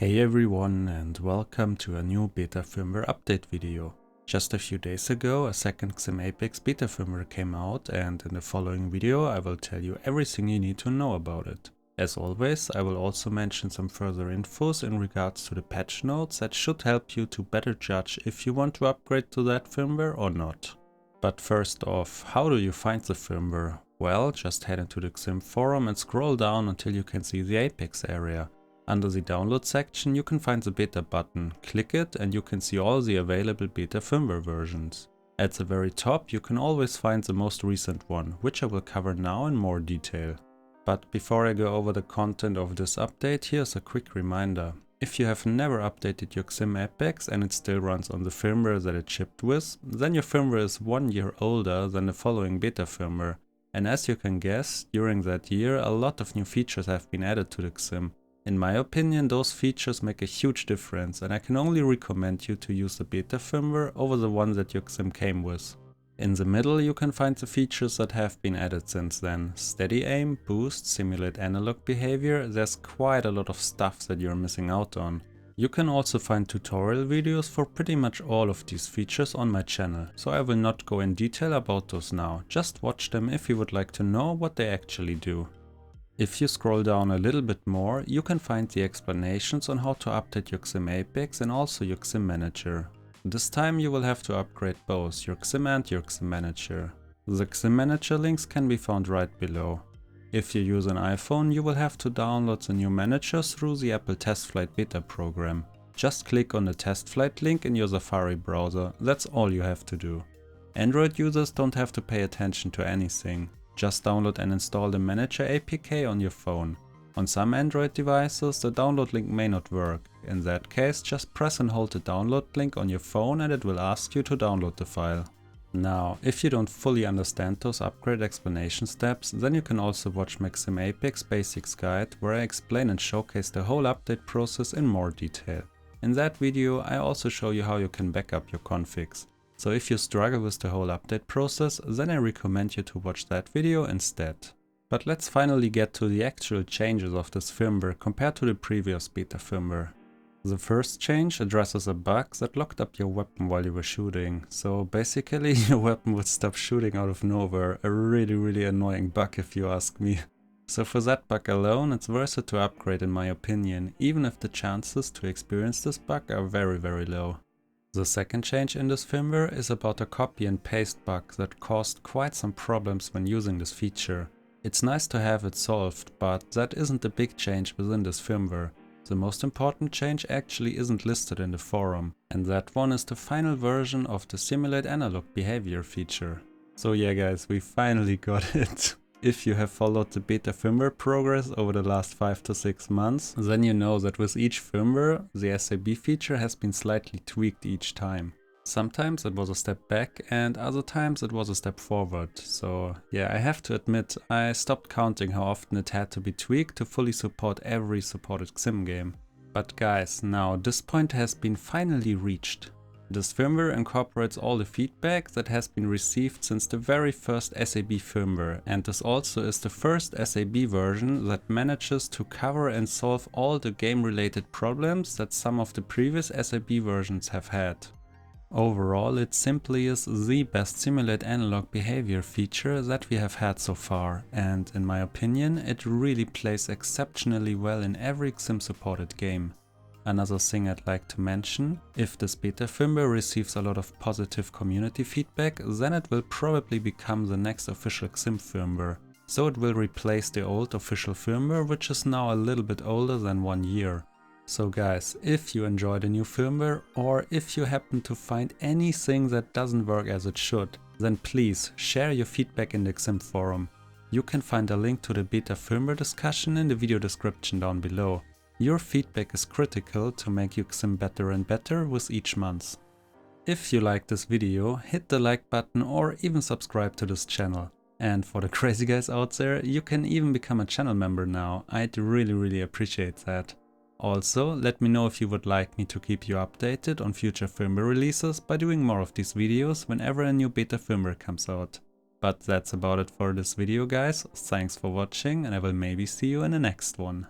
Hey everyone, and welcome to a new beta firmware update video. Just a few days ago a second XIM Apex beta firmware came out, and in the following video I will tell you everything you need to know about it. As always, I will also mention some further infos in regards to the patch notes that should help you to better judge if you want to upgrade to that firmware or not. But first off, how do you find the firmware? Well, just head into the XIM forum and scroll down until you can see the Apex area. Under the download section you can find the beta button, click it and you can see all the available beta firmware versions. At the very top you can always find the most recent one, which I will cover now in more detail. But before I go over the content of this update, here's a quick reminder. If you have never updated your XIM Apex and it still runs on the firmware that it shipped with, then your firmware is 1 year older than the following beta firmware. And as you can guess, during that year a lot of new features have been added to the XIM. In my opinion, those features make a huge difference, and I can only recommend you to use the beta firmware over the one that your XIM came with. In the middle you can find the features that have been added since then. Steady aim, boost, simulate analog behavior. There's quite a lot of stuff that you're missing out on. You can also find tutorial videos for pretty much all of these features on my channel, so I will not go in detail about those now, just watch them if you would like to know what they actually do. If you scroll down a little bit more, you can find the explanations on how to update your XIM Apex and also your XIM Manager. This time you will have to upgrade both your XIM and your XIM Manager. The XIM Manager links can be found right below. If you use an iPhone, you will have to download the new manager through the Apple TestFlight beta program. Just click on the TestFlight link in your Safari browser, that's all you have to do. Android users don't have to pay attention to anything. Just download and install the Manager APK on your phone. On some Android devices the download link may not work. In that case just press and hold the download link on your phone and it will ask you to download the file. Now, if you don't fully understand those upgrade explanation steps, then you can also watch my XIM Apex Basics guide where I explain and showcase the whole update process in more detail. In that video I also show you how you can backup your configs. So if you struggle with the whole update process, then I recommend you to watch that video instead. But let's finally get to the actual changes of this firmware compared to the previous beta firmware. The first change addresses a bug that locked up your weapon while you were shooting. So basically your weapon would stop shooting out of nowhere, a really annoying bug if you ask me. So for that bug alone it's worth it to upgrade in my opinion, even if the chances to experience this bug are very low. The second change in this firmware is about a copy and paste bug that caused quite some problems when using this feature. It's nice to have it solved, but that isn't the big change within this firmware. The most important change actually isn't listed in the forum, and that one is the final version of the simulate analog behavior feature. So yeah guys, we finally got it. If you have followed the beta firmware progress over the last 5 to 6 months, then you know that with each firmware, the SAB feature has been slightly tweaked each time. Sometimes it was a step back and other times it was a step forward. So yeah, I have to admit, I stopped counting how often it had to be tweaked to fully support every supported XIM game. But guys, now this point has been finally reached. This firmware incorporates all the feedback that has been received since the very first SAB firmware, and this also is the first SAB version that manages to cover and solve all the game-related problems that some of the previous SAB versions have had. Overall, it simply is the best simulate analog behavior feature that we have had so far, and in my opinion it really plays exceptionally well in every XIM supported game. Another thing I'd like to mention, if this beta firmware receives a lot of positive community feedback, then it will probably become the next official XIM firmware. So it will replace the old official firmware, which is now a little bit older than 1 year. So guys, if you enjoy the new firmware, or if you happen to find anything that doesn't work as it should, then please share your feedback in the XIM forum. You can find a link to the beta firmware discussion in the video description down below. Your feedback is critical to make your XIM better and better with each month. If you like this video, hit the like button or even subscribe to this channel. And for the crazy guys out there, you can even become a channel member now. I'd really appreciate that. Also, let me know if you would like me to keep you updated on future firmware releases by doing more of these videos whenever a new beta firmware comes out. But that's about it for this video guys, thanks for watching and I will maybe see you in the next one.